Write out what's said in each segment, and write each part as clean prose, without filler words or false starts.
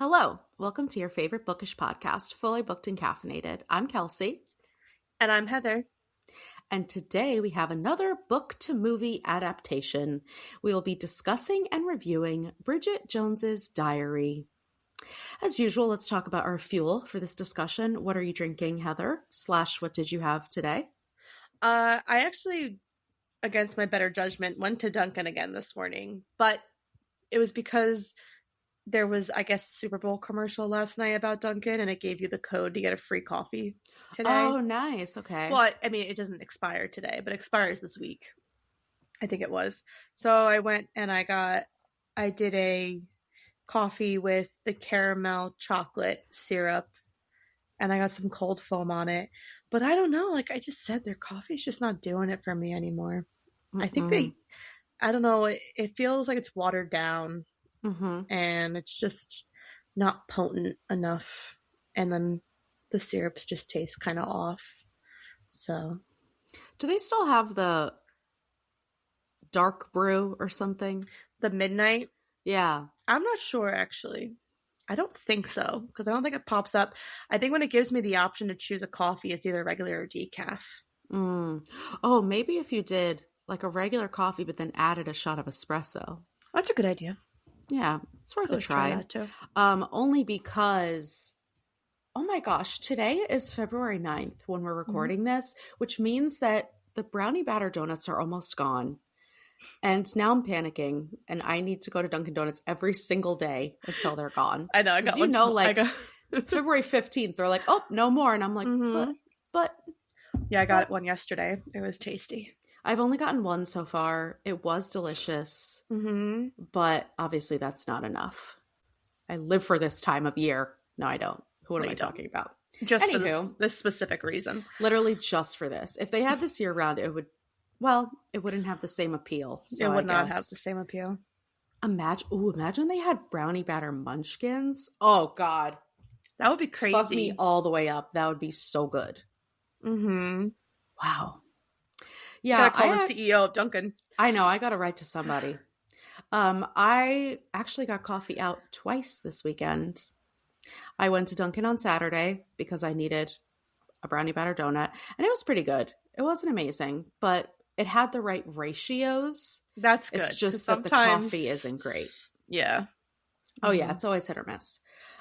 Hello, welcome to your favorite bookish podcast, Fully Booked and Caffeinated. I'm Kelsey. And I'm Heather. And today we have another book to movie adaptation. We will be discussing and reviewing Bridget Jones's Diary. As usual, let's talk about our fuel for this discussion. What are you drinking, Heather? / what did you have today? I actually, against my better judgment, went to Dunkin' again this morning, but it was because there was, I guess, a Super Bowl commercial last night about Dunkin', and it gave you the code to get a free coffee today. Oh, nice. Okay. Well, I mean, it doesn't expire today, but it expires this week. I think it was. So I went and I did a coffee with the caramel chocolate syrup, and I got some cold foam on it. But I don't know, like I just said, their coffee's just not doing it for me anymore. I think I don't know, it feels like it's watered down. And it's just not potent enough, and then the syrups just taste kind of off. So do they still have the dark brew or something? The midnight? Yeah. I'm not sure, actually. I don't think so, because I don't think it pops up. I think when it gives me the option to choose a coffee, it's either regular or decaf. Oh, maybe if you did like a regular coffee but then added a shot of espresso. That's a good idea. Yeah, it's worth a try. That too. Only because, oh my gosh, today is February 9th when we're recording this, which means that the brownie batter donuts are almost gone. And now I'm panicking, and I need to go to Dunkin' Donuts every single day until they're gone. I know, I got one. February 15th, they're like, oh, no more. And I'm like, but. Yeah, I got one yesterday. It was tasty. I've only gotten one so far. It was delicious, but obviously that's not enough. I live for this time of year. No, I don't. What am I talking about? Just for this specific reason. Literally just for this. If they had this year round, it wouldn't have the same appeal. So it would not have the same appeal. Imagine they had brownie batter munchkins. Oh, God. That would be crazy. Fuck me all the way up. That would be so good. Wow. Yeah, I call the CEO of Dunkin'. I know. I got to write to somebody. I actually got coffee out twice this weekend. I went to Dunkin' on Saturday because I needed a brownie batter donut, and it was pretty good. It wasn't amazing, but it had the right ratios. That's good. It's just that the coffee isn't great. Yeah. Oh, yeah. It's always hit or miss.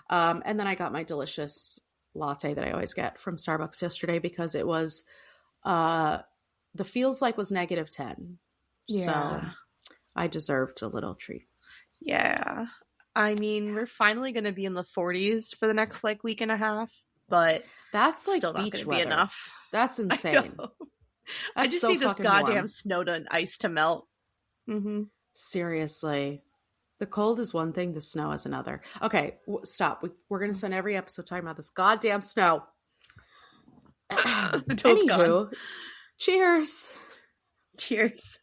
And then I got my delicious latte that I always get from Starbucks yesterday because it was the feels like was -10. Yeah. So I deserved a little treat. Yeah. I mean, we're finally going to be in the 40s for the next week and a half, but that's like still not beach going to be enough. That's insane. I just need this goddamn snow and ice to melt. Seriously. The cold is one thing, the snow is another. Okay, stop. We're going to spend every episode talking about this goddamn snow. Anywho, cheers. Cheers.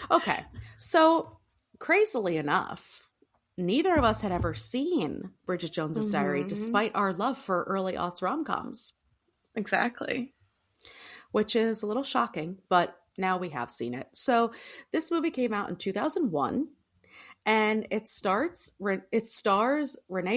Okay, so crazily enough, neither of us had ever seen Bridget Jones's Diary, despite our love for early aughts rom-coms. Exactly. Which is a little shocking, but now we have seen it. So this movie came out in 2001, and it stars Renee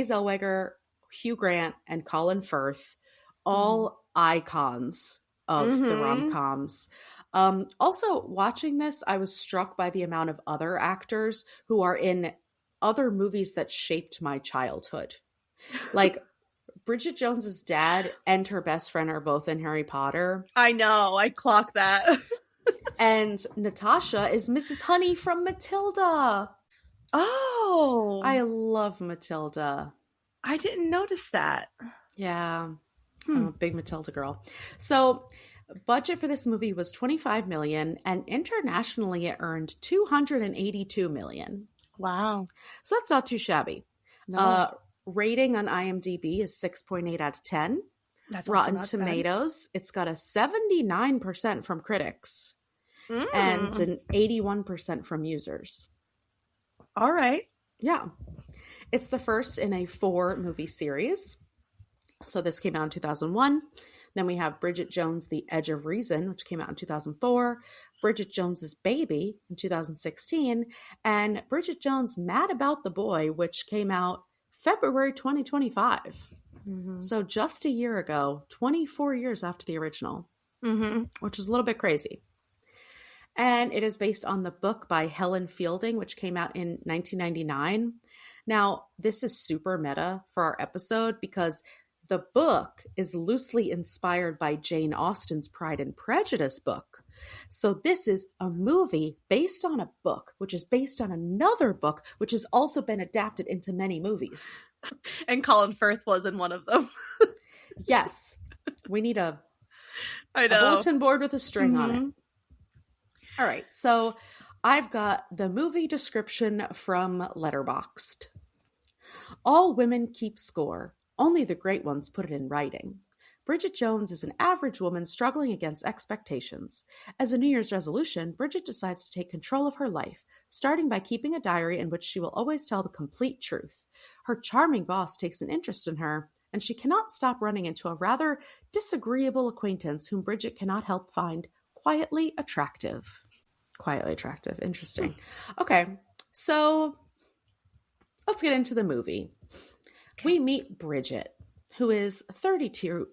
Zellweger, Hugh Grant, and Colin Firth, all icons of the rom-coms. Also, watching this, I was struck by the amount of other actors who are in other movies that shaped my childhood. Like, Bridget Jones's dad and her best friend are both in Harry Potter. I know, I clocked that. And Natasha is Mrs. Honey from Matilda. Oh! I love Matilda. I didn't notice that. Yeah. I'm a big Matilda girl. So, budget for this movie was $25 million, and internationally it earned $282 million. Wow. So that's not too shabby. No. Rating on IMDb is 6.8 out of 10. That's Rotten Tomatoes, it's got a 79% from critics and an 81% from users. All right. Yeah. It's the first in a 4-movie series. So this came out in 2001. Then we have Bridget Jones, The Edge of Reason, which came out in 2004. Bridget Jones's Baby in 2016. And Bridget Jones, Mad About the Boy, which came out February 2025. So just a year ago, 24 years after the original, which is a little bit crazy. And it is based on the book by Helen Fielding, which came out in 1999. Now, this is super meta for our episode because the book is loosely inspired by Jane Austen's Pride and Prejudice book. So this is a movie based on a book, which is based on another book, which has also been adapted into many movies. And Colin Firth was in one of them. Yes. We need a bulletin board with a string on it. All right. So I've got the movie description from Letterboxd. All women keep score. Only the great ones put it in writing. Bridget Jones is an average woman struggling against expectations. As a New Year's resolution, Bridget decides to take control of her life, starting by keeping a diary in which she will always tell the complete truth. Her charming boss takes an interest in her, and she cannot stop running into a rather disagreeable acquaintance whom Bridget cannot help find quietly attractive. Quietly attractive. Interesting. Okay, so let's get into the movie. We meet Bridget, who is 32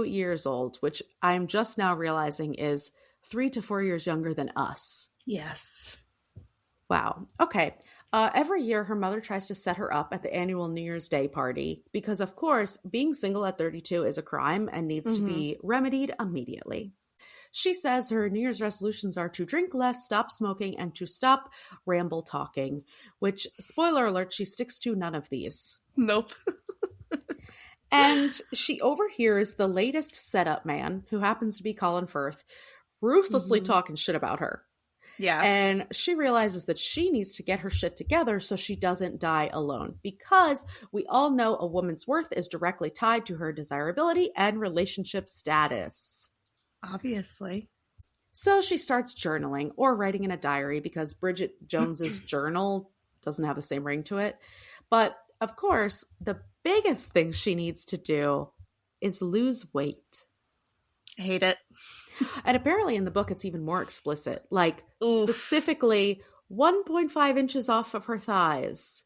years old, which I'm just now realizing is 3 to 4 years younger than us. Yes. Wow. Okay. Every year, her mother tries to set her up at the annual New Year's Day party because, of course, being single at 32 is a crime and needs to be remedied immediately. She says her New Year's resolutions are to drink less, stop smoking, and to stop ramble talking, which, spoiler alert, she sticks to none of these. Nope. And she overhears the latest setup man, who happens to be Colin Firth, ruthlessly talking shit about her. Yeah. And she realizes that she needs to get her shit together so she doesn't die alone. Because we all know a woman's worth is directly tied to her desirability and relationship status. Obviously. So she starts journaling or writing in a diary because Bridget Jones's journal doesn't have the same ring to it. But of course, the biggest thing she needs to do is lose weight. I hate it. And apparently in the book, it's even more explicit. Like, specifically 1.5 inches off of her thighs.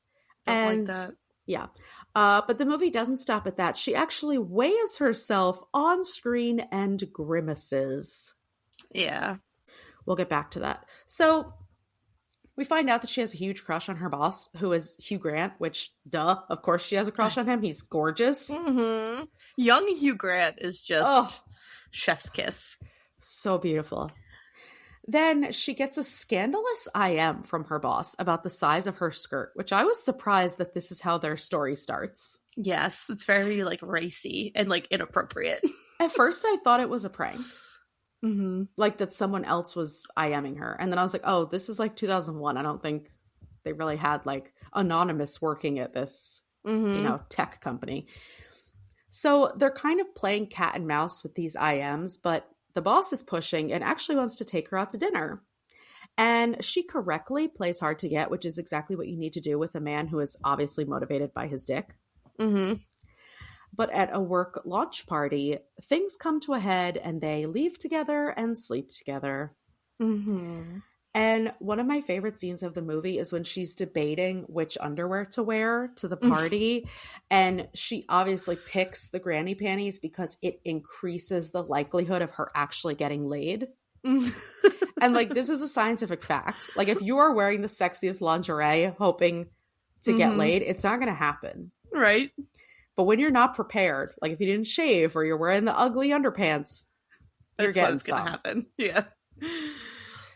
Don't like that. Yeah. But the movie doesn't stop at that. She actually weighs herself on screen and grimaces. Yeah. We'll get back to that. So we find out that she has a huge crush on her boss, who is Hugh Grant, which, duh, of course she has a crush on him. He's gorgeous. Young Hugh Grant is just chef's kiss. So beautiful. Then she gets a scandalous IM from her boss about the size of her skirt, which I was surprised that this is how their story starts. Yes, it's very, like, racy and, like, inappropriate. At first, I thought it was a prank. Like, that someone else was IMing her. And then I was like, oh, this is, like, 2001. I don't think they really had, like, anonymous working at this, tech company. So they're kind of playing cat and mouse with these IMs, but the boss is pushing and actually wants to take her out to dinner. And she correctly plays hard to get, which is exactly what you need to do with a man who is obviously motivated by his dick. But at a work launch party, things come to a head and they leave together and sleep together. And one of my favorite scenes of the movie is when she's debating which underwear to wear to the party. And she obviously picks the granny panties because it increases the likelihood of her actually getting laid. And, like, this is a scientific fact. Like, if you are wearing the sexiest lingerie hoping to get laid, it's not going to happen. Right. But when you're not prepared, like if you didn't shave or you're wearing the ugly underpants, you're getting what's going to happen. Yeah.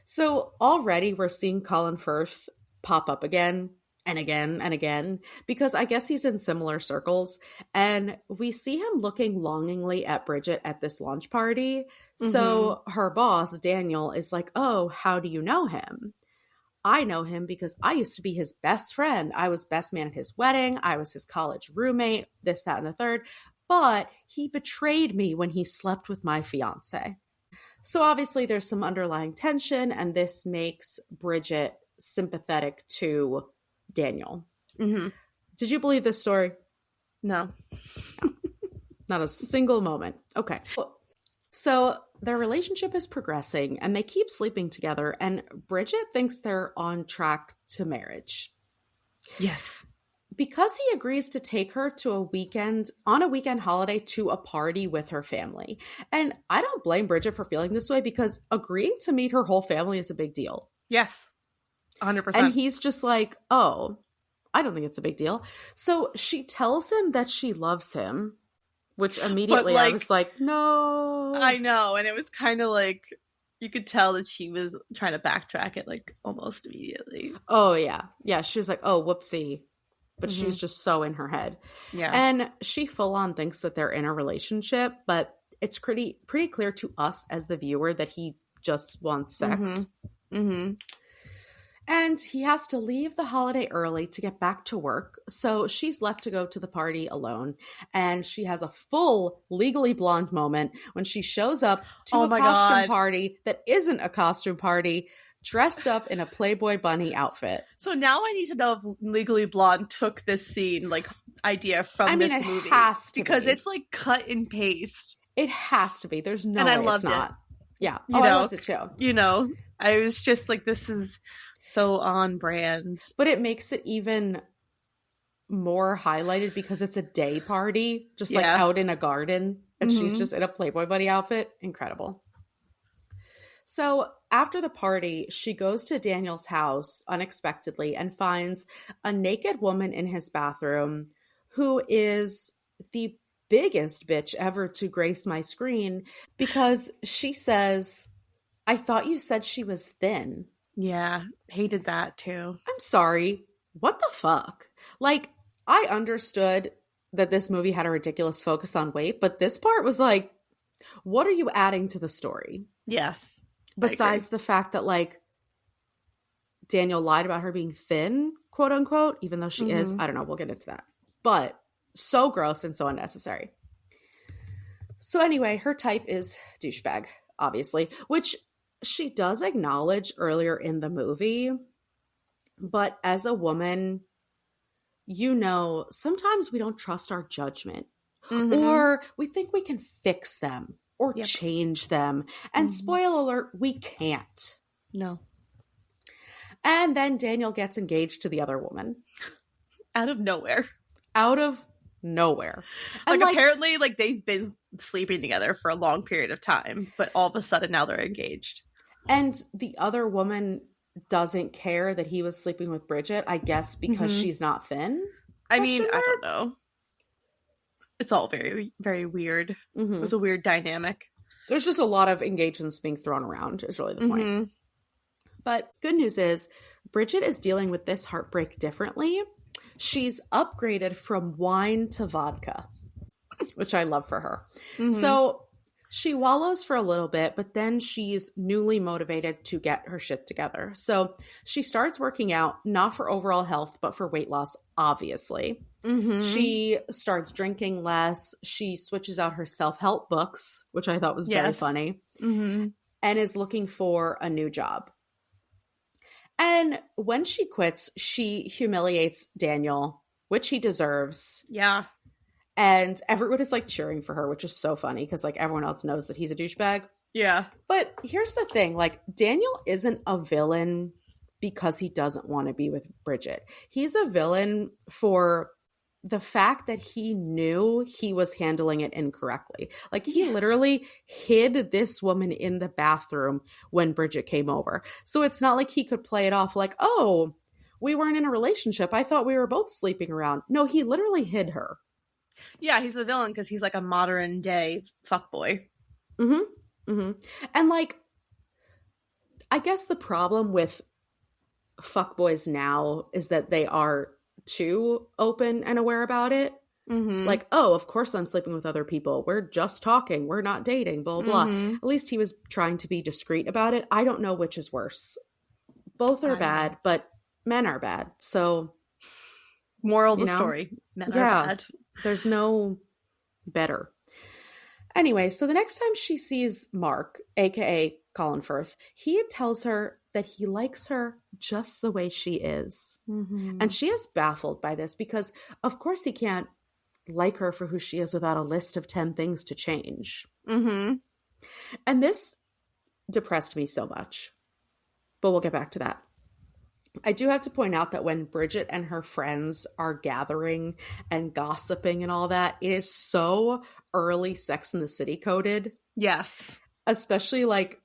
So already we're seeing Colin Firth pop up again and again and again because I guess he's in similar circles. And we see him looking longingly at Bridget at this launch party. So her boss, Daniel, is like, oh, how do you know him? I know him because I used to be his best friend. I was best man at his wedding. I was his college roommate, this, that, and the third. But he betrayed me when he slept with my fiance. So obviously there's some underlying tension, and this makes Bridget sympathetic to Daniel. Did you believe this story? No. Not a single moment. Okay. So their relationship is progressing, and they keep sleeping together, and Bridget thinks they're on track to marriage. Yes. because he agrees to take her to a weekend holiday to a party with her family. And I don't blame Bridget for feeling this way because agreeing to meet her whole family is a big deal. Yes. And 100%. he's just like, oh, I don't think it's a big deal. So she tells him that she loves him, which immediately I was like, no. I know. And it was kind of like, you could tell that she was trying to backtrack it like almost immediately. Oh, yeah. Yeah. She was like, oh, whoopsie. But she's just so in her head. Yeah. And she full on thinks that they're in a relationship, but it's pretty clear to us as the viewer that he just wants sex. And he has to leave the holiday early to get back to work. So she's left to go to the party alone. And she has a full Legally Blonde moment when she shows up to a costume party that isn't a costume party, dressed up in a Playboy bunny outfit. So now I need to know if Legally Blonde took this scene, like, idea from this movie. It has to because be. it's like cut and paste. It has to be. There's no and way I loved it's not. it. Yeah. I loved it too. You know, I was just like, this is so on brand. But it makes it even more highlighted because it's a day party, just like out in a garden. And she's just in a Playboy bunny outfit. Incredible. So after the party, she goes to Daniel's house unexpectedly and finds a naked woman in his bathroom who is the biggest bitch ever to grace my screen because she says, I thought you said she was thin. Yeah, hated that too. I'm sorry. What the fuck? Like, I understood that this movie had a ridiculous focus on weight, but this part was like, what are you adding to the story? Yes. Besides the fact that, like, Daniel lied about her being thin, quote unquote, even though she is. I don't know. We'll get into that. But so gross and so unnecessary. So anyway, her type is douchebag, obviously, which she does acknowledge earlier in the movie. But as a woman, you know, sometimes we don't trust our judgment. Or we think we can fix them or change them. And spoiler alert, we can't. No. And then Daniel gets engaged to the other woman. Out of nowhere. Out of nowhere. And like apparently, like, they've been sleeping together for a long period of time, but all of a sudden now they're engaged. And the other woman doesn't care that he was sleeping with Bridget, I guess because she's not thin? I mean, I don't know. It's all very, very weird. It was a weird dynamic. There's just a lot of engagements being thrown around is really the point. But good news is Bridget is dealing with this heartbreak differently. She's upgraded from wine to vodka, which I love for her. So she wallows for a little bit, but then she's newly motivated to get her shit together. So she starts working out, not for overall health, but for weight loss, obviously. She starts drinking less. She switches out her self-help books, which I thought was very funny, and is looking for a new job. And when she quits, she humiliates Daniel, which he deserves. Yeah. And everyone is like cheering for her, which is so funny because like everyone else knows that he's a douchebag. Yeah. But here's the thing, like Daniel isn't a villain because he doesn't want to be with Bridget. He's a villain for the fact that he knew he was handling it incorrectly. Like he literally hid this woman in the bathroom when Bridget came over. So it's not like he could play it off like, oh, we weren't in a relationship. I thought we were both sleeping around. No, he literally hid her. Yeah, he's the villain because he's like a modern day fuckboy. And like, I guess the problem with fuckboys now is that they are too open and aware about it. Like, oh, of course I'm sleeping with other people. We're just talking. We're not dating, blah, blah. At least he was trying to be discreet about it. I don't know which is worse. Both are bad, but men are bad. So moral of the story, men are bad. There's no better. Anyway, so the next time she sees Mark, aka Colin Firth, he tells her that he likes her just the way she is. And she is baffled by this because, of course, he can't like her for who she is without a list of 10 things to change. And this depressed me so much. But we'll get back to that. I do have to point out that when Bridget and her friends are gathering and gossiping and all that, it is so early Sex in the City coded. Yes. Especially like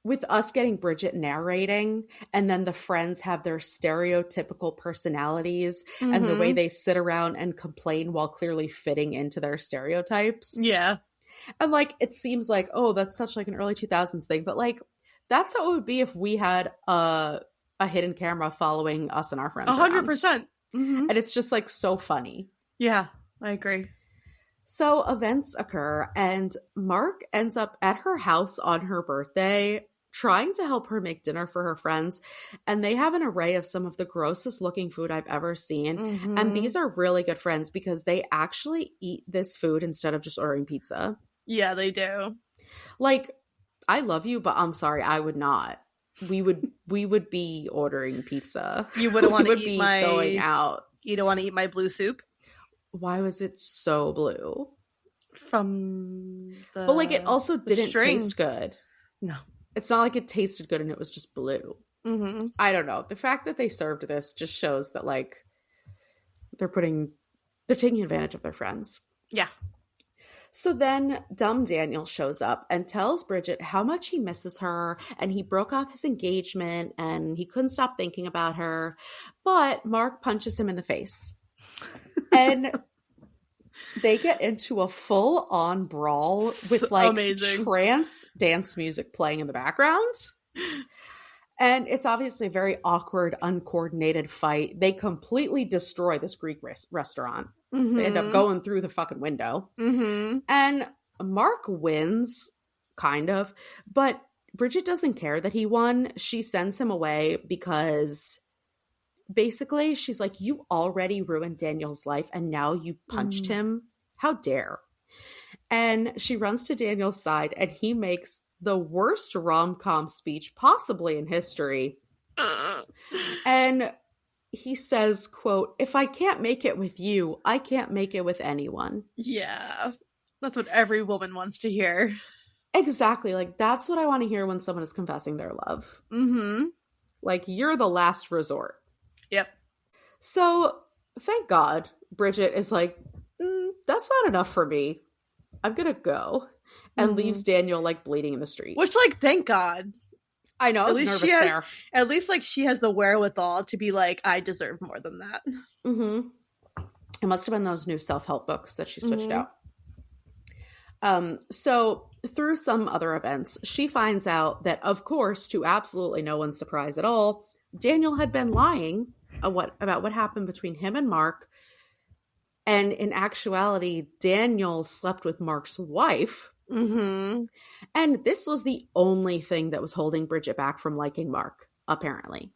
with us getting Bridget narrating, and then the friends have their stereotypical personalities and the way they sit around and complain while clearly fitting into their stereotypes. Yeah. And like, it seems like, oh, that's such like an early 2000s thing. But like, that's how it would be if we had a hidden camera following us and our friends. 100%. And it's just like so funny. Yeah, I agree. So events occur, and Mark ends up at her house on her birthday trying to help her make dinner for her friends. And they have an array of some of the grossest looking food I've ever seen. And these are really good friends because they actually eat this food instead of just ordering pizza. Yeah, they do. Like, I love you, but I'm sorry, I would not. We would be ordering pizza. You wouldn't want to eat be my going out. You don't want to eat my blue soup? Why was it so blue? From the But like, it also didn't string. taste good. No. It's not like it tasted good and it was just blue. I don't know. The fact that they served this just shows that like they're taking advantage of their friends. Yeah. So then dumb Daniel shows up and tells Bridget how much he misses her, and he broke off his engagement and he couldn't stop thinking about her. But Mark punches him in the face. And they get into a full-on brawl with like amazing trance dance music playing in the background. And it's obviously a very awkward, uncoordinated fight. They completely destroy this Greek restaurant. They end up going through the fucking window. And Mark wins, kind of. But Bridget doesn't care that he won. She sends him away because basically she's like, you already ruined Daniel's life and now you punched him. How dare? And she runs to Daniel's side and he makes the worst rom-com speech possibly in history. And he says, quote, if I can't make it with you, I can't make it with anyone. Yeah. That's what every woman wants to hear. Exactly. Like, that's what I want to hear when someone is confessing their love. Like, you're the last resort. Yep. So, thank God, Bridget is like, that's not enough for me. I'm gonna go. And leaves Daniel, like, bleeding in the street. Which, like, thank God. I know, I was nervous there. At least, like, she has the wherewithal to be like, I deserve more than that. It must have been those new self-help books that she switched out. So, through some other events, she finds out that, of course, to absolutely no one's surprise at all, Daniel had been lying about what happened between him and Mark. And in actuality, Daniel slept with Mark's wife. And this was the only thing that was holding Bridget back from liking Mark, apparently.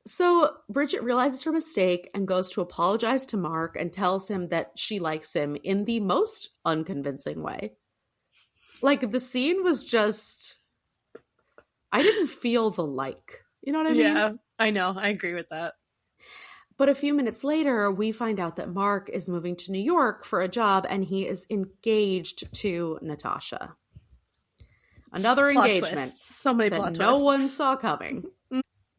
So Bridget realizes her mistake and goes to apologize to Mark and tells him that she likes him in the most unconvincing way. Like, the scene was just... I didn't feel the like. You know what I mean? Yeah, I know. I agree with that. But a few minutes later, we find out that Mark is moving to New York for a job and he is engaged to Natasha. Another Plot engagement twists. So many that plot no twists. one saw coming.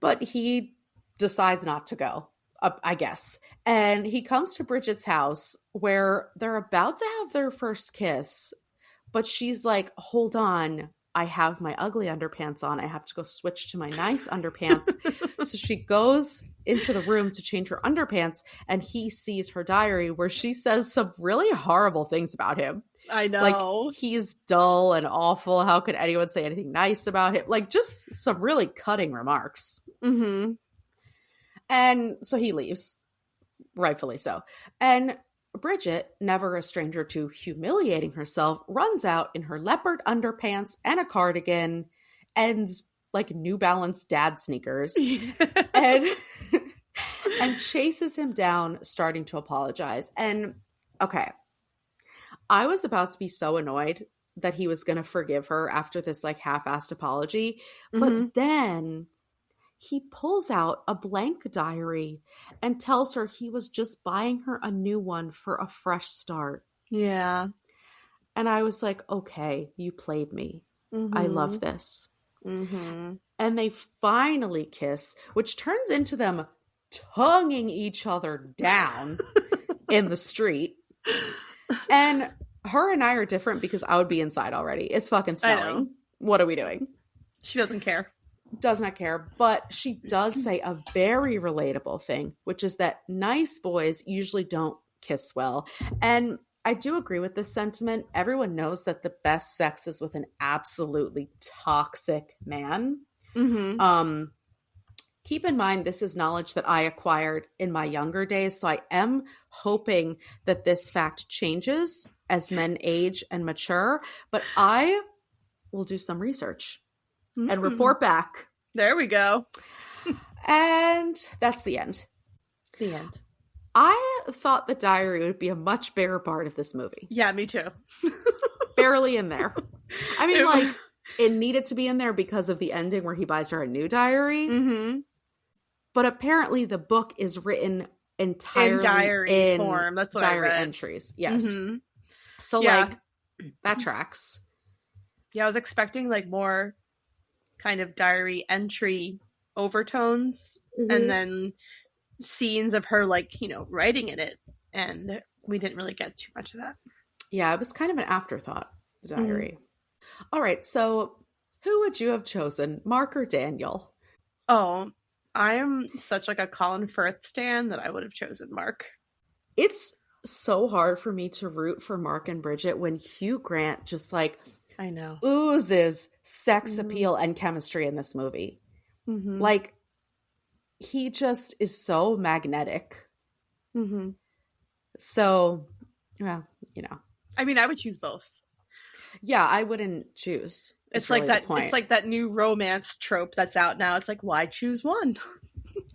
But he decides not to go, I guess. And he comes to Bridget's house where they're about to have their first kiss. But she's like, hold on. I have my ugly underpants on. I have to go switch to my nice underpants. So she goes into the room to change her underpants, and he sees her diary where she says some really horrible things about him. I know. Like, he's dull and awful. How could anyone say anything nice about him? Like, just some really cutting remarks. And so he leaves, rightfully so. And Bridget, never a stranger to humiliating herself, runs out in her leopard underpants and a cardigan and like New Balance dad sneakers and chases him down, starting to apologize. And okay, I was about to be so annoyed that he was going to forgive her after this like half-assed apology. But then he pulls out a blank diary and tells her he was just buying her a new one for a fresh start. Yeah. And I was like, okay, you played me. I love this. Mm-hmm. And they finally kiss, which turns into them tonguing each other down in the street. And her and I are different because I would be inside already. It's fucking I know. snowing. What are we doing? She doesn't care. Does not care. But she does say a very relatable thing, which is that nice boys usually don't kiss well. And I do agree with this sentiment. Everyone knows that the best sex is with an absolutely toxic man. Mm-hmm. Keep in mind, this is knowledge that I acquired in my younger days. So I am hoping that this fact changes as men age and mature. But I will do some research and report back. There we go. And that's the end. The end. I thought the diary would be a much bigger part of this movie. Yeah, me too. Barely in there. I mean, like, it needed to be in there because of the ending where he buys her a new diary. Mm-hmm. But apparently the book is written entirely in diary form. That's what diary I read. entries. Yes. Mm-hmm. So, Yeah. like, that tracks. Yeah, I was expecting like more kind of diary entry overtones and then scenes of her like, you know, writing in it. And we didn't really get too much of that. Yeah, it was kind of an afterthought, the diary. All right, so who would you have chosen, Mark or Daniel? Oh, I am such like a Colin Firth stan that I would have chosen Mark. It's so hard for me to root for Mark and Bridget when Hugh Grant just like I know oozes sex appeal and chemistry in this movie. Mm-hmm. Like, he just is so magnetic. Mm-hmm. So, well, you know. I mean, I would choose both. Yeah, I wouldn't choose. It's really like that. the point. It's like that new romance trope that's out now. It's like, why choose one?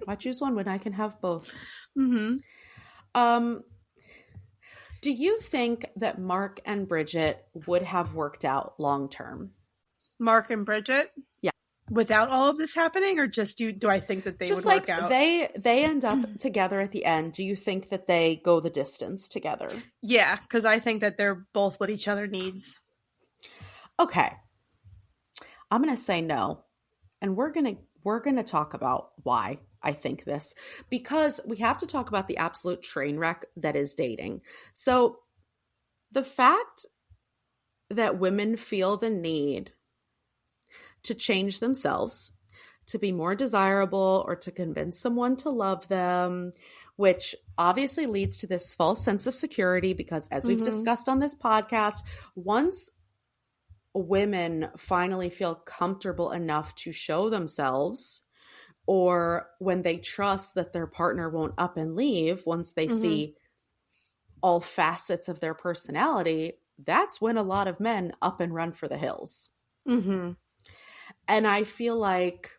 Why choose one when I can have both? Mm-hmm. Do you think that Mark and Bridget would have worked out long term? Mark and Bridget? Yeah. Without all of this happening, or just do I think that they Just would like work out? they end up together at the end. Do you think that they go the distance together? Yeah, because I think that they're both what each other needs. Okay. I'm gonna say no. And we're gonna talk about why I think this, because we have to talk about the absolute train wreck that is dating. So the fact that women feel the need to change themselves, to be more desirable, or to convince someone to love them, which obviously leads to this false sense of security, because as we've discussed on this podcast, once women finally feel comfortable enough to show themselves, or when they trust that their partner won't up and leave once they see all facets of their personality, that's when a lot of men up and run for the hills. Mm-hmm. And I feel like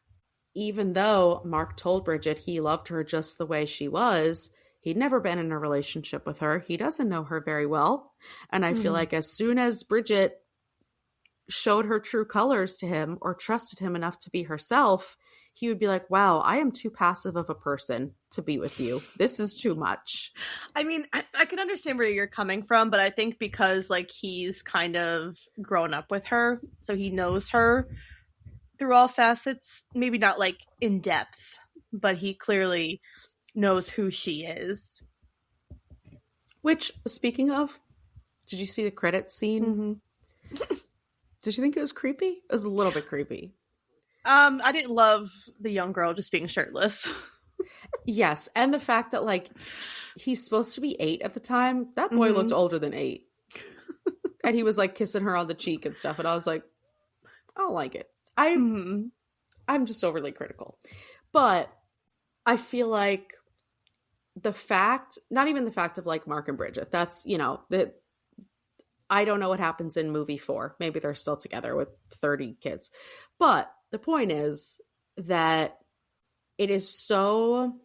even though Mark told Bridget he loved her just the way she was, he'd never been in a relationship with her. He doesn't know her very well. And I feel like as soon as Bridget showed her true colors to him or trusted him enough to be herself, he would be like, wow, I am too passive of a person to be with you. This is too much. I mean, I can understand where you're coming from, but I think because like he's kind of grown up with her, so he knows her through all facets, maybe not like in depth, but he clearly knows who she is. Which, speaking of, did you see the credits scene? Did you think it was creepy? It was a little bit creepy. I didn't love the young girl just being shirtless. Yes, and the fact that like he's supposed to be 8 at the time. That boy looked older than 8. And he was like kissing her on the cheek and stuff, and I was like, I don't like it. I'm just overly critical. But I feel like the fact, not even the fact of like Mark and Bridget, that's, you know, that I don't know what happens in movie 4. Maybe they're still together with 30 kids. But the point is that it is so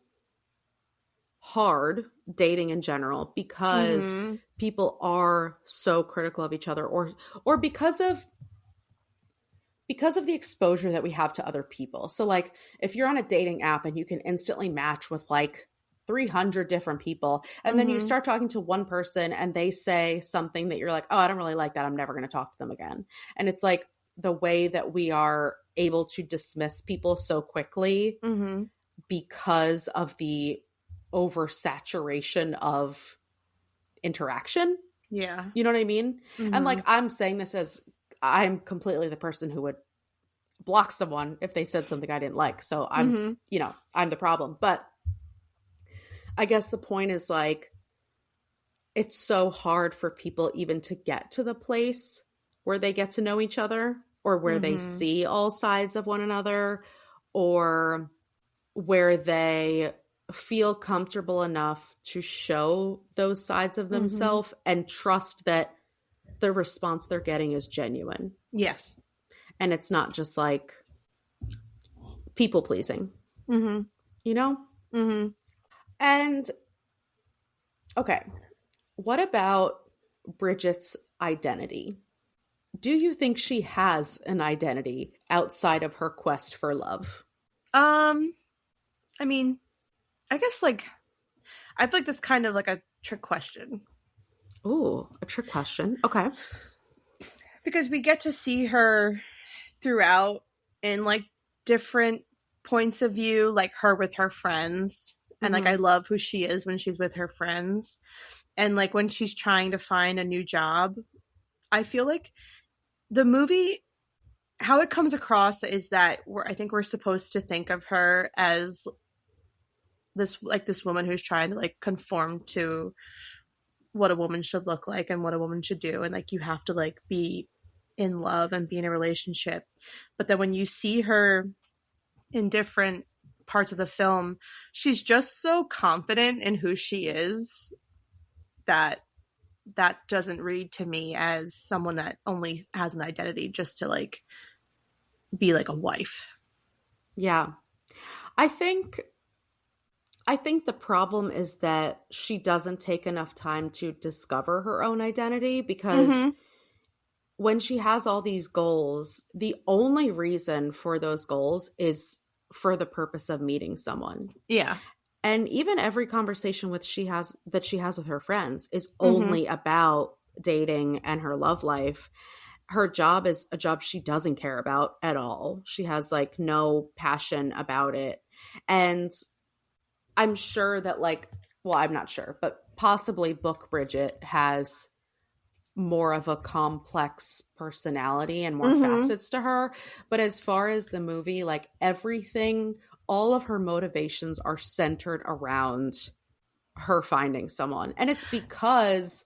hard dating in general because people are so critical of each other, or because of the exposure that we have to other people. So like if you're on a dating app and you can instantly match with like 300 different people, and then you start talking to one person and they say something that you're like, oh, I don't really like that, I'm never going to talk to them again. And it's like, the way that we are able to dismiss people so quickly because of the oversaturation of interaction. Yeah. You know what I mean? And like, I'm saying this as I'm completely the person who would block someone if they said something I didn't like. So I'm, you know, I'm the problem. But I guess the point is like, it's so hard for people even to get to the place where they get to know each other or where they see all sides of one another or where they feel comfortable enough to show those sides of themselves and trust that the response they're getting is genuine. Yes. And it's not just like people pleasing, you know? And okay, what about Bridget's identity? Do you think she has an identity outside of her quest for love? I mean, I guess like I feel like that's kind of like a trick question. Ooh, a trick question. Okay. Because we get to see her throughout in like different points of view, like her with her friends. And like I love who she is when she's with her friends. And like when she's trying to find a new job, I feel like the movie, how it comes across is that I think we're supposed to think of her as this woman who's trying to like conform to what a woman should look like and what a woman should do. And like you have to like be in love and be in a relationship. But then when you see her in different parts of the film, she's just so confident in who she is that doesn't read to me as someone that only has an identity just to like be like a wife. Yeah. I think the problem is that she doesn't take enough time to discover her own identity because when she has all these goals, the only reason for those goals is for the purpose of meeting someone. Yeah. And even every conversation she has with her friends is only about dating and her love life. Her job is a job she doesn't care about at all. She has like no passion about it. And I'm sure that like, well, I'm not sure, but possibly Book Bridget has more of a complex personality and more facets to her. But as far as the movie, like everything, all of her motivations are centered around her finding someone. And it's because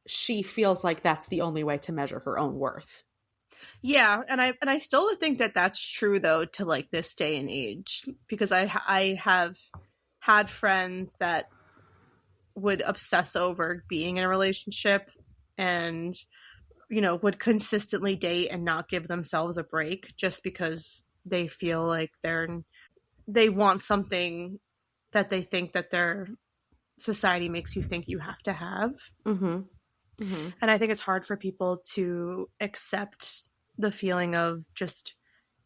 she feels like that's the only way to measure her own worth. Yeah, and I still think that that's true though to like this day and age, because I have had friends that would obsess over being in a relationship and you know would consistently date and not give themselves a break just because they feel like they want something that they think that their society makes you think you have to have. And I think it's hard for people to accept the feeling of just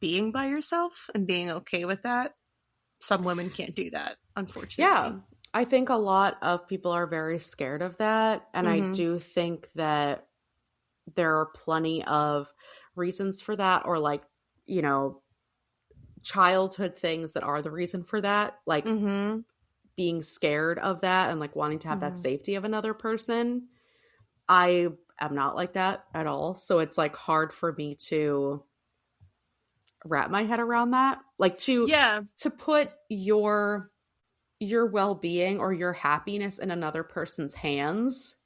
being by yourself and being okay with that. Some women can't do that, unfortunately. Yeah. I think a lot of people are very scared of that. And I do think that there are plenty of reasons for that, or like, you know, childhood things that are the reason for that. Like being scared of that and like wanting to have that safety of another person. I am not like that at all. So it's like hard for me to wrap my head around that. Like to put your well-being or your happiness in another person's hands,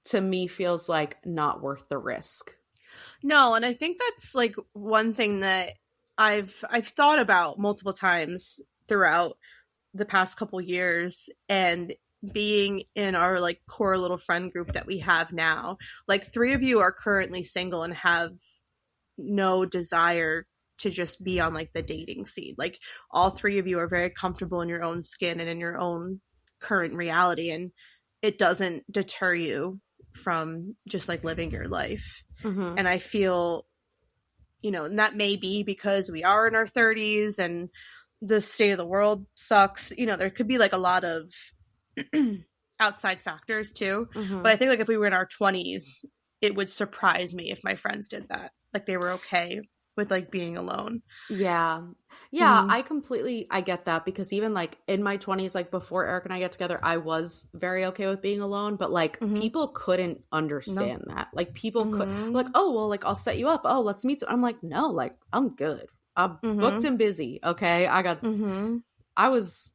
to me feels like not worth the risk. No, and I think that's like one thing that I've thought about multiple times throughout the past couple years, and being in our like core little friend group that we have now. Like 3 of you are currently single and have no desire to just be on like the dating scene. Like all 3 of you are very comfortable in your own skin and in your own current reality, and it doesn't deter you from just like living your life. And I feel, you know, and that may be because we are in our 30s and the state of the world sucks. You know, there could be like a lot of outside factors too. But I think like if we were in our 20s, it would surprise me if my friends did that. like they were okay with like being alone. Yeah. Yeah, Mm-hmm. I get that because even like in my 20s, like before Eric and I get together, I was very okay with being alone, but like Mm-hmm. people couldn't No. understand that. Like people could like, Mm-hmm. oh, well, like I'll set you up. Oh, let's meet. I'm like, no, like I'm good. I'm booked Mm-hmm. and busy. Okay. Mm-hmm. I was,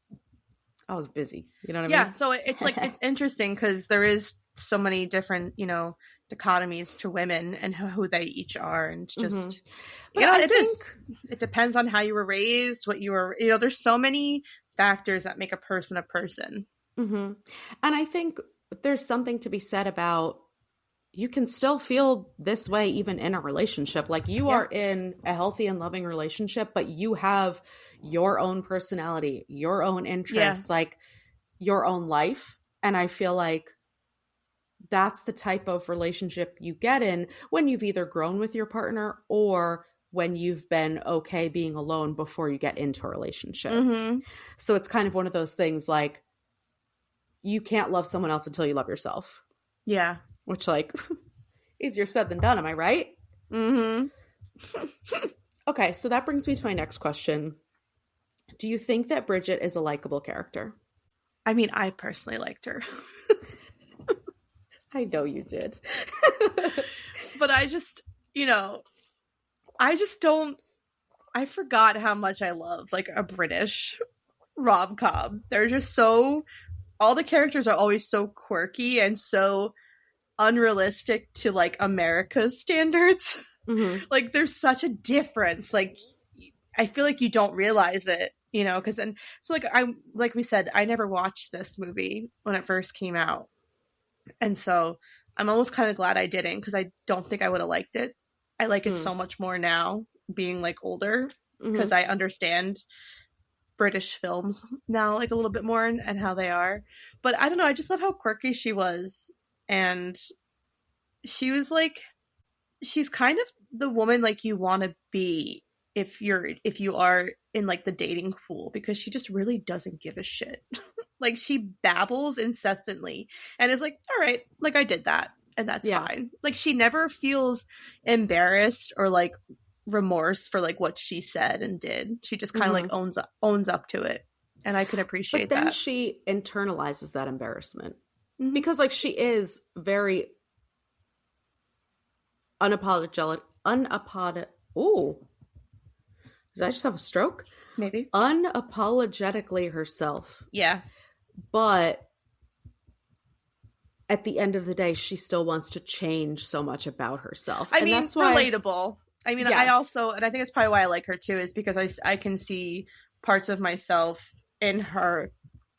I was busy. You know what I Yeah, mean? so it's like it's interesting because there is so many different, dichotomies to women and who they each are, and it's hmm just, But I it think, is. It depends on how you were raised, what you were, there's so many factors that make a person a person. hmm and I think there's something to be said about you can still feel this way even in a relationship. Like you Yeah. are in a healthy and loving relationship, but you have your own personality, your own Yeah. interests, like your own life. And I feel like that's the type of relationship you get in when you've either grown with your partner or when you've been okay being alone before you get into a relationship. Mm-hmm. So it's kind of one of those things like you can't love someone else until you love yourself, Yeah. which like easier said than done, am I right? Mm-hmm. Okay, so that brings me to my next question. Do you think that Bridget is a likable character? I mean, I personally liked her. I know you did. But I just, I just don't, I forgot how much I love like a British rom-com. They're just so, all the characters are always so quirky and so unrealistic to like America's standards. hmm Like there's such a difference. Like I feel like you don't realize it, because then so like we said, I never watched this movie when it first came out. And so I'm almost kind of glad I didn't because I don't think I would have liked it. I like it so much more now being like older hmm because I understand British films now like a little bit more and how they are. But I don't know, I just love how quirky she was. And she was like she's kind of the woman like you want to be if you are in like the dating pool because she just really doesn't give a shit. Like she babbles incessantly and is like, all right, like I did that and that's Yeah. fine. Like she never feels embarrassed or like remorse for like what she said and did. She just kind of like hmm owns up to it. And I can But appreciate then that. she internalizes that embarrassment Mm-hmm. because, like, she is very unapologetic. Oh, did I just have a stroke? Maybe. Unapologetically herself. Yeah. But at the end of the day, she still wants to change so much about herself. I And mean, that's why, relatable. I mean, I yes, also, and I think it's probably why I like her too, is because I can see parts of myself in her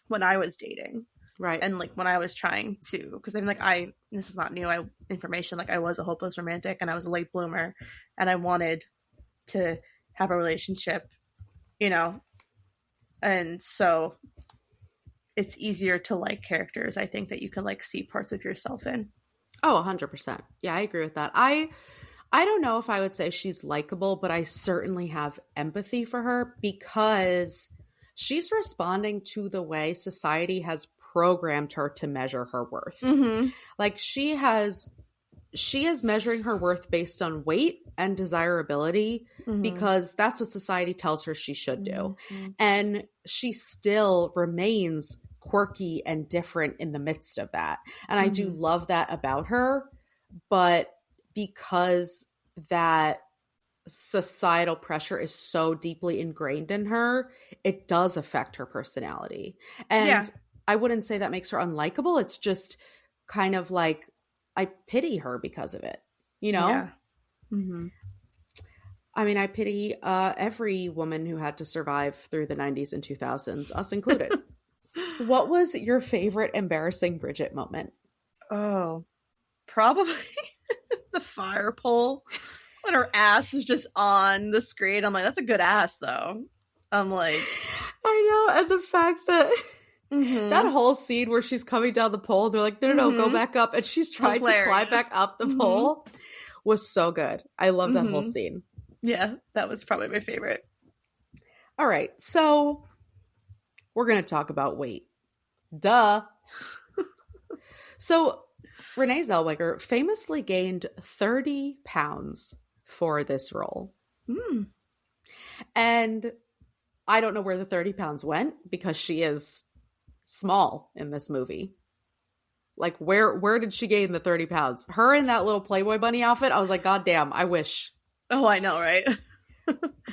when I was dating right. and like when I was trying to, because I'm like, this is not new information. Like I was a hopeless romantic and I was a late bloomer and I wanted to have a relationship, you know, and so it's easier to like characters. I think that you can like see parts of yourself in. Oh, 100%. Yeah, I agree with that. I don't know if I would say she's likable, but I certainly have empathy for her because she's responding to the way society has programmed her to measure her worth. Mm-hmm. Like she is measuring her worth based on weight and desirability Mm-hmm. because that's what society tells her she should do. Mm-hmm. And she still remains quirky and different in the midst of that. And I do Mm-hmm. love that about her, but because that societal pressure is so deeply ingrained in her, it does affect her personality. Yeah. And I wouldn't say that makes her unlikable. It's just kind of like I pity her because of it, you know? Yeah. Mm-hmm. I mean, I pity every woman who had to survive through the 90s and 2000s, us included. What was your favorite embarrassing Bridget moment? Oh, probably the fire pole when her ass is just on the screen. I'm like, that's a good ass, though. I'm like, I know, and the fact that that mm-hmm, whole scene where she's coming down the pole, they're like, no, go mm-hmm, back up, and she's trying to climb back hilarious. up the Mm-hmm, pole was so good. I love that whole mm-hmm. scene. Yeah, that was probably my favorite. All right, so we're going to talk about weight. Duh. So Renee Zellweger famously gained 30 pounds for this role. Mm. And I don't know where the 30 pounds went because she is small in this movie. Like, where did she gain the 30 pounds? Her in that little Playboy bunny outfit, I was like, God damn, I wish. Oh, I know, right?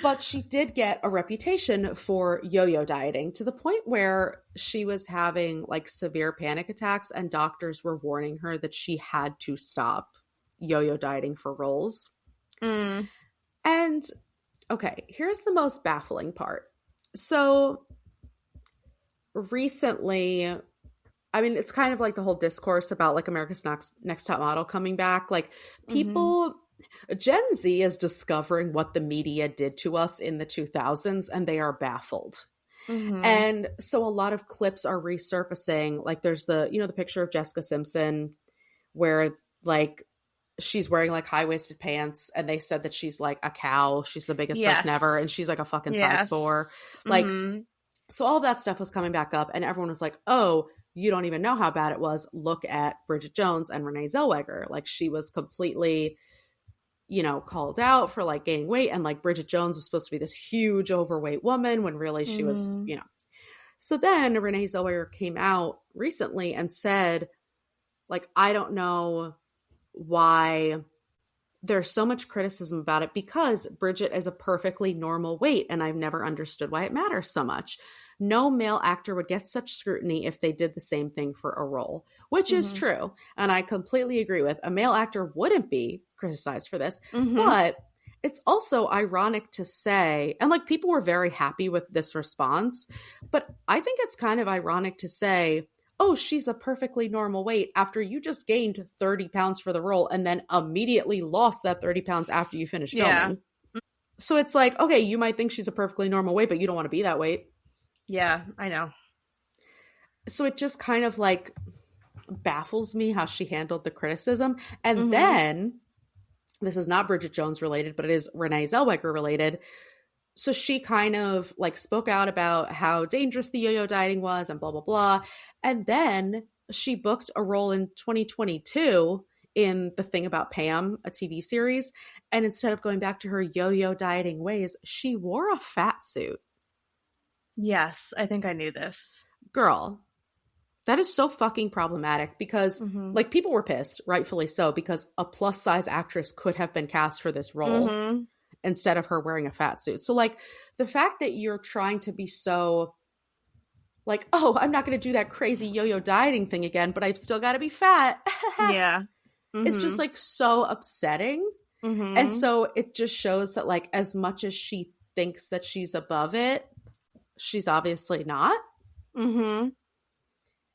But she did get a reputation for yo-yo dieting to the point where she was having like severe panic attacks and doctors were warning her that she had to stop yo-yo dieting for roles. Mm. And okay, here's the most baffling part. So recently, I mean, it's kind of like the whole discourse about like America's Next Top Model coming back. Like people, Gen Z is discovering what the media did to us in the 2000s and they are baffled. Mm-hmm. And so a lot of clips are resurfacing. Like there's the, you know, the picture of Jessica Simpson where like she's wearing like high-waisted pants and they said that she's like a cow. She's the biggest person ever. And she's like a fucking size 4. Like, so all of that stuff was coming back up and everyone was like, oh, you don't even know how bad it was. Look at Bridget Jones and Renee Zellweger. Like she was completely, you know, called out for like gaining weight. And like Bridget Jones was supposed to be this huge overweight woman when really she was, you know. So then Renee Zellweger came out recently and said, like, I don't know why there's so much criticism about it because Bridget is a perfectly normal weight and I've never understood why it matters so much. No male actor would get such scrutiny if they did the same thing for a role, which is true. And I completely agree with a male actor wouldn't be criticized for this, but it's also ironic to say, and like people were very happy with this response, but I think it's kind of ironic to say, oh, she's a perfectly normal weight after you just gained 30 pounds for the role and then immediately lost that 30 pounds after you finished filming. So it's like, okay, you might think she's a perfectly normal weight, but you don't want to be that weight. Yeah, I know. So it just kind of like baffles me how she handled the criticism. And then, this is not Bridget Jones related, but it is Renee Zellweger related. So she kind of like spoke out about how dangerous the yo-yo dieting was and blah, blah, blah. And then she booked a role in 2022 in The Thing About Pam, a TV series. And instead of going back to her yo-yo dieting ways, she wore a fat suit. Yes, I think I knew this. Girl, that is so fucking problematic because like people were pissed, rightfully so, because a plus size actress could have been cast for this role. Instead of her wearing a fat suit. So like the fact that you're trying to be so like, oh, I'm not going to do that crazy yo-yo dieting thing again, but I've still got to be fat. Yeah. It's just like so upsetting. And so it just shows that like as much as she thinks that she's above it, she's obviously not. And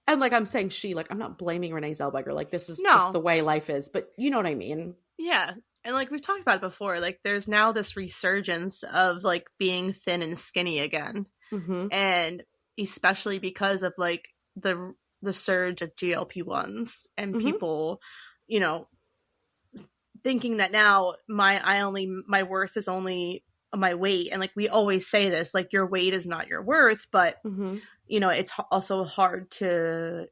like I'm saying she, like I'm not blaming Renee Zellweger. Like this is just the way life is. But you know what I mean? Yeah. And like we've talked about it before, like there's now this resurgence of like being thin and skinny again. And especially because of like the surge of GLP-1s and people, you know, thinking that now my worth is only my weight. And like we always say this, like your weight is not your worth, but you know, it's also hard to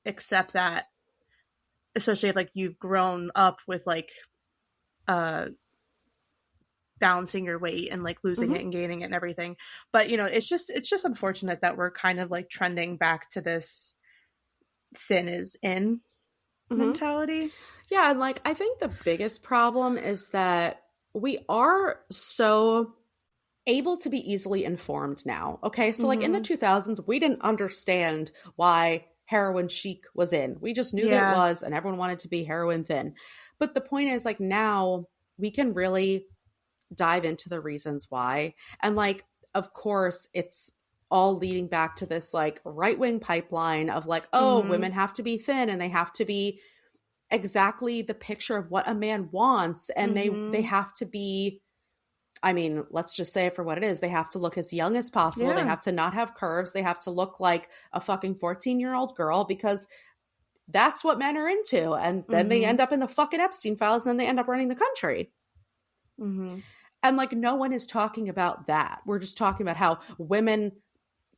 accept that, especially if like you've grown up with like balancing your weight and like losing it and gaining it and everything. But you know, it's just unfortunate that we're kind of like trending back to this thin is in mentality. Yeah, and like I think the biggest problem is that we are so able to be easily informed now. Okay, so like in the 2000s we didn't understand why heroin chic was in. We just knew that it was, and everyone wanted to be heroin thin. But the point is, like, now we can really dive into the reasons why. And, like, of course, it's all leading back to this, like, right-wing pipeline of, like, oh, women have to be thin and they have to be exactly the picture of what a man wants. And they have to be, I mean, let's just say it for what it is. They have to look as young as possible. They have to not have curves. They have to look like a fucking 14-year-old girl because that's what men are into. And then they end up in the fucking Epstein files and then they end up running the country. And like, no one is talking about that. We're just talking about how women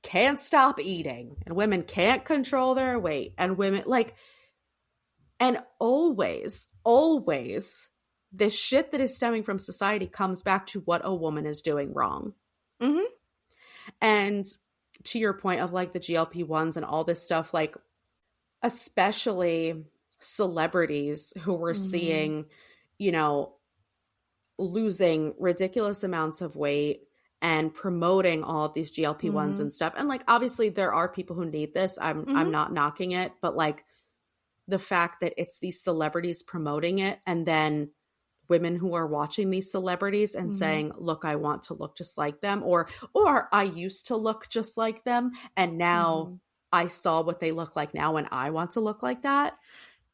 can't stop eating and women can't control their weight and women like, and always this shit that is stemming from society comes back to what a woman is doing wrong. Mm-hmm. And to your point of like the GLP-1s and all this stuff, like especially celebrities who were seeing, you know, losing ridiculous amounts of weight and promoting all of these GLP-1s and stuff. And like obviously there are people who need this. I'm not knocking it, but like the fact that it's these celebrities promoting it and then women who are watching these celebrities and saying, look, I want to look just like them, or I used to look just like them and now I saw what they look like now and I want to look like that.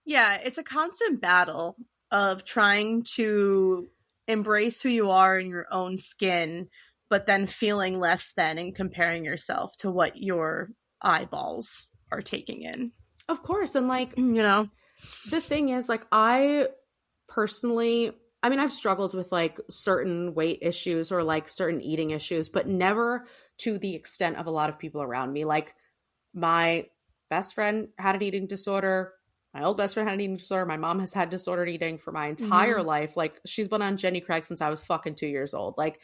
Yeah, it's a constant battle of trying to embrace who you are in your own skin, but then feeling less than and comparing yourself to what your eyeballs are taking in. Of course. And like, you know, the thing is, like, I personally, I mean, I've struggled with like certain weight issues or like certain eating issues, but never to the extent of a lot of people around me. Like my best friend had an eating disorder. My old best friend had an eating disorder. My mom has had disordered eating for my entire life. Like she's been on Jenny Craig since I was fucking 2 years old. Like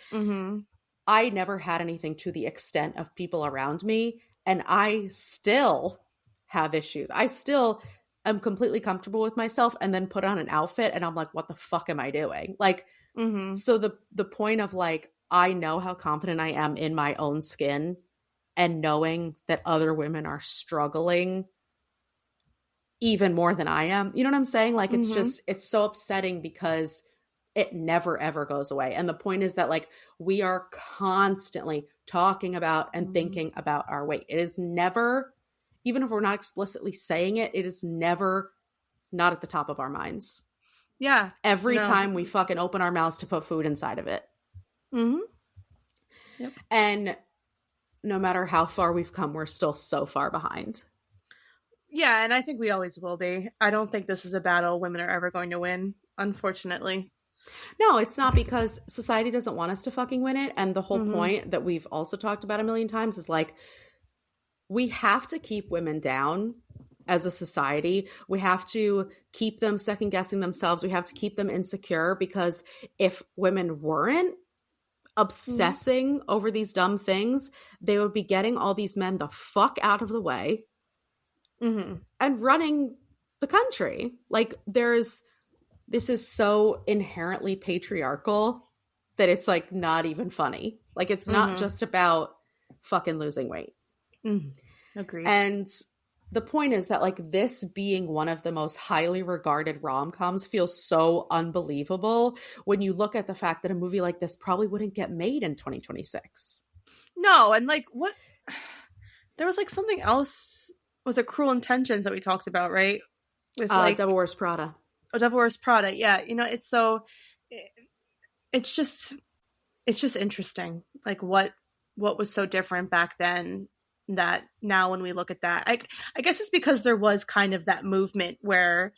I never had anything to the extent of people around me. And I still have issues. I still am completely comfortable with myself and then put on an outfit and I'm like, what the fuck am I doing? Like, so the point of like, I know how confident I am in my own skin and knowing that other women are struggling even more than I am. You know what I'm saying? Like, it's just, it's so upsetting because it never, ever goes away. And the point is that like, we are constantly talking about and thinking about our weight. It is never, even if we're not explicitly saying it, it is never not at the top of our minds. Yeah. Every time we fucking open our mouths to put food inside of it. Yep. And no matter how far we've come, we're still so far behind. Yeah, and I think we always will be. I don't think this is a battle women are ever going to win, unfortunately. No, it's not, because society doesn't want us to fucking win it. And the whole point that we've also talked about a million times is like, we have to keep women down as a society. We have to keep them second guessing themselves. We have to keep them insecure, because if women weren't obsessing over these dumb things, they would be getting all these men the fuck out of the way and running the country. Like this is so inherently patriarchal that it's like not even funny. Like it's not just about fucking losing weight. Agreed. And the point is that like this being one of the most highly regarded rom-coms feels so unbelievable when you look at the fact that a movie like this probably wouldn't get made in 2026. No, and like what there was like something else, was it Cruel Intentions that we talked about, right? With like Devil Wears Prada. Oh, Devil Wears Prada. Yeah, you know, it's so it's just interesting. Like what was so different back then that now when we look at that, I guess it's because there was kind of that movement where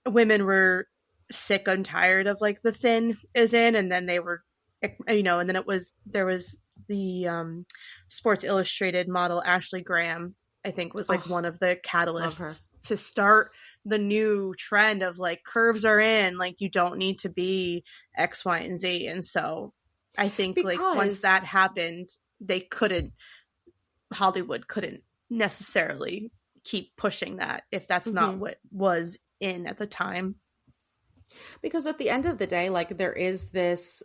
women were sick and tired of like the thin is in, and then they were, you know, and then there was the Sports Illustrated model Ashley Graham, I think, was like one of the catalysts to start the new trend of like curves are in, like you don't need to be X, Y, and Z. And so I think like once that happened, Hollywood couldn't necessarily keep pushing that if that's not what was in at the time. Because at the end of the day, like there is this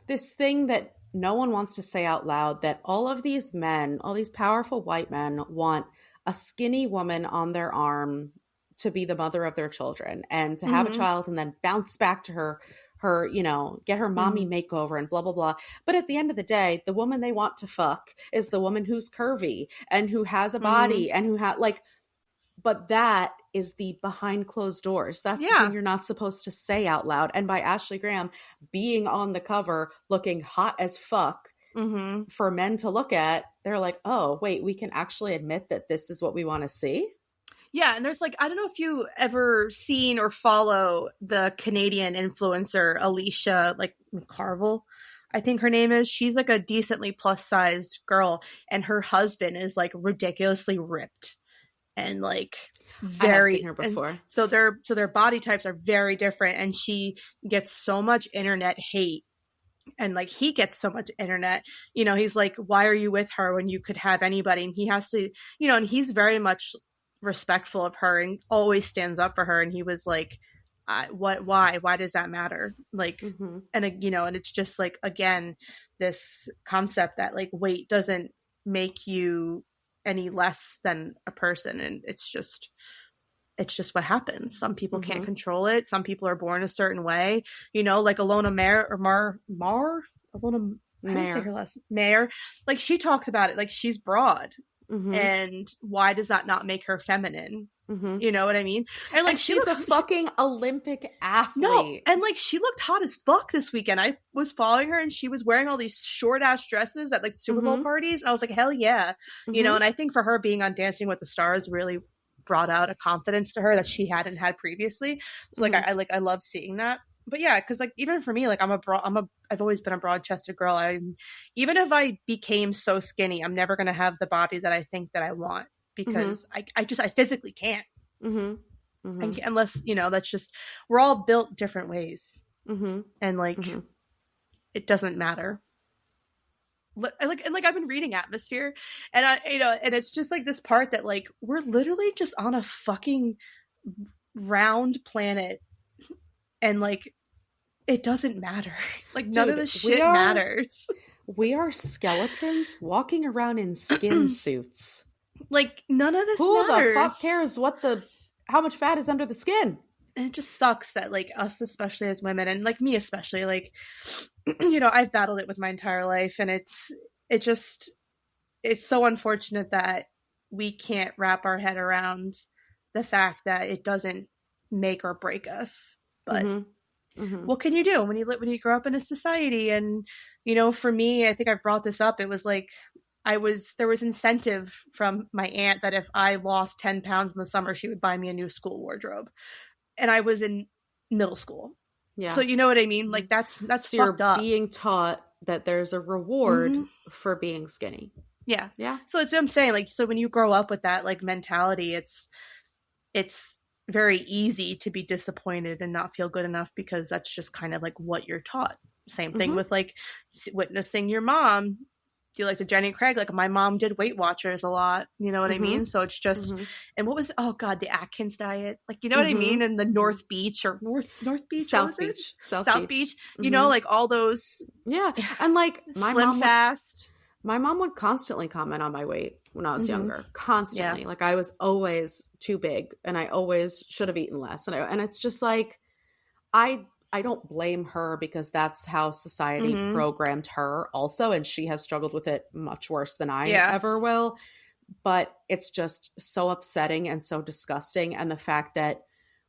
thing that no one wants to say out loud, that all of these men, all these powerful white men, want a skinny woman on their arm to be the mother of their children and to have a child and then bounce back to her, you know, get her mommy makeover and blah, blah, blah. But at the end of the day, the woman they want to fuck is the woman who's curvy and who has a body and who like, but that is the behind closed doors. That's the thing you're not supposed to say out loud. And by Ashley Graham being on the cover looking hot as fuck for men to look at, they're like, oh, wait, we can actually admit that this is what we want to see. Yeah, and there's like, I don't know if you ever seen or follow the Canadian influencer Alicia like McCarville, I think her name is. She's like a decently plus sized girl, and her husband is like ridiculously ripped and like I have seen very, her and before. so their body types are very different, and she gets so much internet hate, and like he gets so much internet, he's like, why are you with her when you could have anybody? And he has to, and he's very much respectful of her and always stands up for her. And he was like, why does that matter? Like, Mm-hmm. and and it's just like, again, this concept that like weight doesn't make you any less than a person. And it's just what happens. Some people Mm-hmm. can't control it. Some people are born a certain way, like Alona Mayer or Alona, I don't say her Mare. last Mayer. Like she talks about it, like she's broad. Mm-hmm. And why does that not make her feminine? Mm-hmm. You know what I mean? And like And she's a fucking Olympic athlete. no, and like she looked hot as fuck this weekend. I was following her and she was wearing all these short ass dresses at like Super Bowl Mm-hmm. parties. And I was like, hell yeah. Mm-hmm. And I think for her being on Dancing with the Stars really brought out a confidence to her that she hadn't had previously. So like I love seeing that. But yeah, because like even for me, like I've always been a broad-chested girl. Even if I became so skinny, I'm never gonna have the body that I think that I want, because I physically can't. Mm-hmm. Mm-hmm. Unless that's just, we're all built different ways. Mm-hmm. And like it doesn't matter. Like I've been reading Atmosphere, and and it's just like this part that like we're literally just on a fucking round planet, and like it doesn't matter. Like none of this shit matters. We are skeletons walking around in skin suits. Like none of this Who matters. the fuck cares how much fat is under the skin? And it just sucks that like us, especially as women, and like me especially, like I've battled it with my entire life, and it's so unfortunate that we can't wrap our head around the fact that it doesn't make or break us. But what can you do when you grow up in a society? And for me, I think I've brought this up. It was like there was incentive from my aunt that if I lost 10 pounds in the summer, she would buy me a new school wardrobe. And I was in middle school. Yeah. So you know what I mean? Like that's so fucked up. Being taught that there's a reward for being skinny. Yeah. Yeah. So it's what I'm saying. Like, so when you grow up with that like mentality, it's very easy to be disappointed and not feel good enough, because that's just kind of like what you're taught. Same thing with like witnessing your mom. Do you like the Jenny Craig? Like my mom did Weight Watchers a lot. You know what I mean? So it's just, and what was, oh God, the Atkins diet. Like, you know what I mean? And the North Beach or North Beach? South Beach. South Beach. Like all those. Yeah. And like my Slim mom Fast. My mom would constantly comment on my weight when I was younger. Constantly. Yeah. Like I was always too big and I always should have eaten less. And it's just like, I don't blame her, because that's how society programmed her also. And she has struggled with it much worse than I ever will. But it's just so upsetting and so disgusting. And the fact that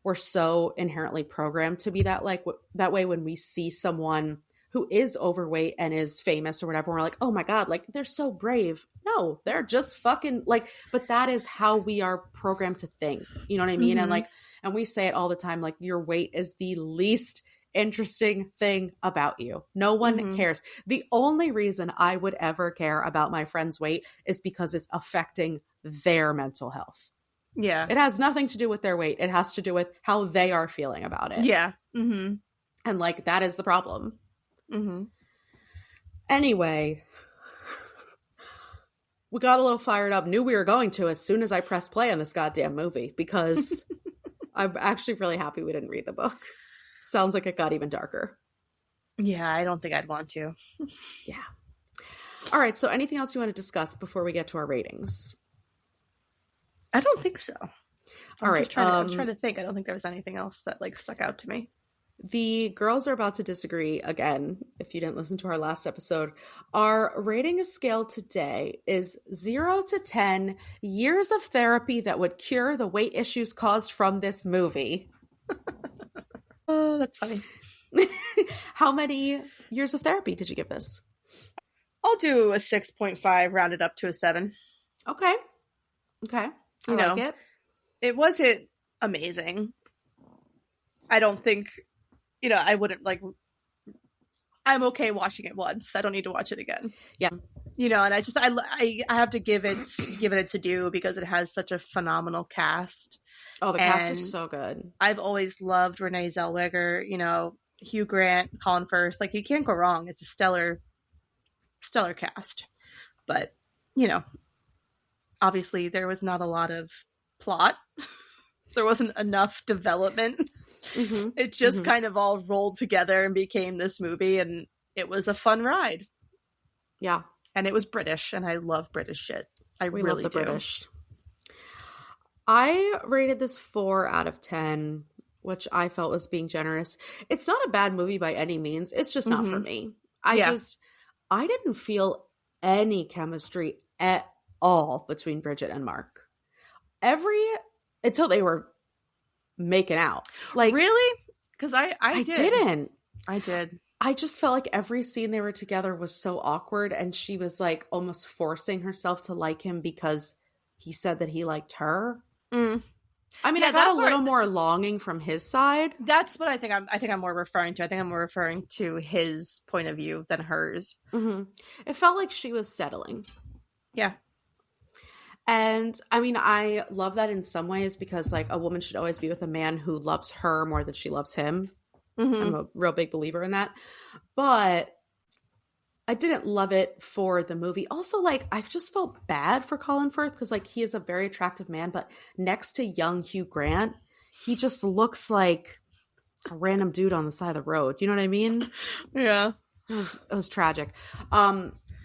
we're so inherently programmed to be that way when we see someone who is overweight and is famous or whatever, we're like, oh my God, like they're so brave. No, they're just fucking like, but that is how we are programmed to think. You know what I mean? And we say it all the time, like your weight is the least interesting thing about you. No one cares. The only reason I would ever care about my friend's weight is because it's affecting their mental health. Yeah. It has nothing to do with their weight. It has to do with how they are feeling about it. Yeah. And like, that is the problem. Anyway, we got a little fired up. Knew we were going to as soon as I pressed play on this goddamn movie, because I'm actually really happy we didn't read the book. Sounds like it got even darker. Yeah, I don't think I'd want to. Yeah. All right, so anything else you want to discuss before we get to our ratings? I don't think so. I'm trying to think. I don't think there was anything else that like stuck out to me. The girls are about to disagree again. If you didn't listen to our last episode, our rating scale today is 0 to 10 years of therapy that would cure the weight issues caused from this movie. Oh, that's funny. How many years of therapy did you give this? I'll do a 6.5 rounded up to a 7. Okay. I like it. It wasn't amazing. I don't think, I wouldn't like, I'm okay watching it once. I don't need to watch it again. Yeah. You know, and I have to give it its due because it has such a phenomenal cast. Oh, the cast And is so good. I've always loved Renee Zellweger, you know, Hugh Grant, Colin Firth. Like, you can't go wrong. It's a stellar cast. But, you know, obviously there was not a lot of plot. There wasn't enough development. Mm-hmm. It just kind of all rolled together and became this movie, and it was a fun ride. Yeah. And it was British, and I love British shit. We really love the do. British. I rated this 4 out of 10, which I felt was being generous. It's not a bad movie by any means. It's just not for me. I didn't feel any chemistry at all between Bridget and Mark. Until they were making out. Like, really? Because I didn't. I did. I just felt like every scene they were together was so awkward, and she was like almost forcing herself to like him because he said that he liked her. Mm. I mean, I got a little more longing from his side. That's what I think I'm more referring to. I think I'm more referring to his point of view than hers. Mm-hmm. It felt like she was settling. Yeah. And I mean, I love that in some ways because like a woman should always be with a man who loves her more than she loves him. Mm-hmm. I'm a real big believer in that. But I didn't love it for the movie. Also, like, I've just felt bad for Colin Firth because, like, he is a very attractive man, but next to young Hugh Grant, he just looks like a random dude on the side of the road. You know what I mean? Yeah. It was tragic.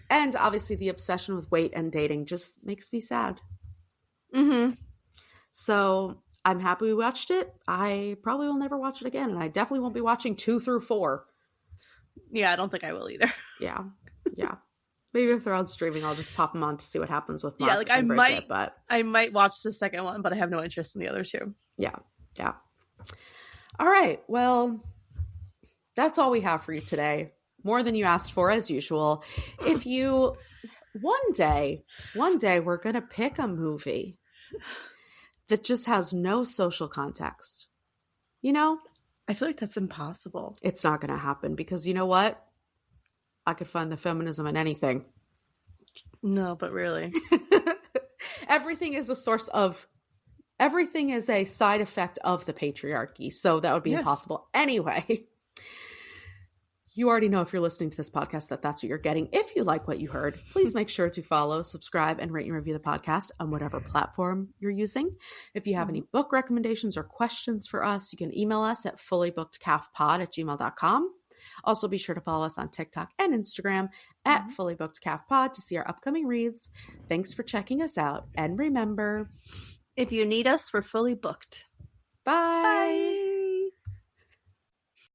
And obviously the obsession with weight and dating just makes me sad. Mm-hmm. So I'm happy we watched it. I probably will never watch it again, and I definitely won't be watching 2 through 4. Yeah, I don't think I will either. Yeah. Maybe if they're on streaming, I'll just pop them on to see what happens with Mark like and Bridget, but I might watch the second one, but I have no interest in the other two. Yeah. All right. Well, that's all we have for you today. More than you asked for, as usual. If you one day we're gonna pick a movie that just has no social context. You know? I feel like that's impossible. It's not gonna happen because you know what? I could find the feminism in anything. No, but really. Everything is a side effect of the patriarchy. So that would be impossible. Anyway, you already know if you're listening to this podcast that that's what you're getting. If you like what you heard, please make sure to follow, subscribe, and rate and review the podcast on whatever platform you're using. If you have any book recommendations or questions for us, you can email us at fullybookedcalfpod@gmail.com. Also, be sure to follow us on TikTok and Instagram at fullybookedcalfpod to see our upcoming reads. Thanks for checking us out. And remember, if you need us, we're fully booked. Bye.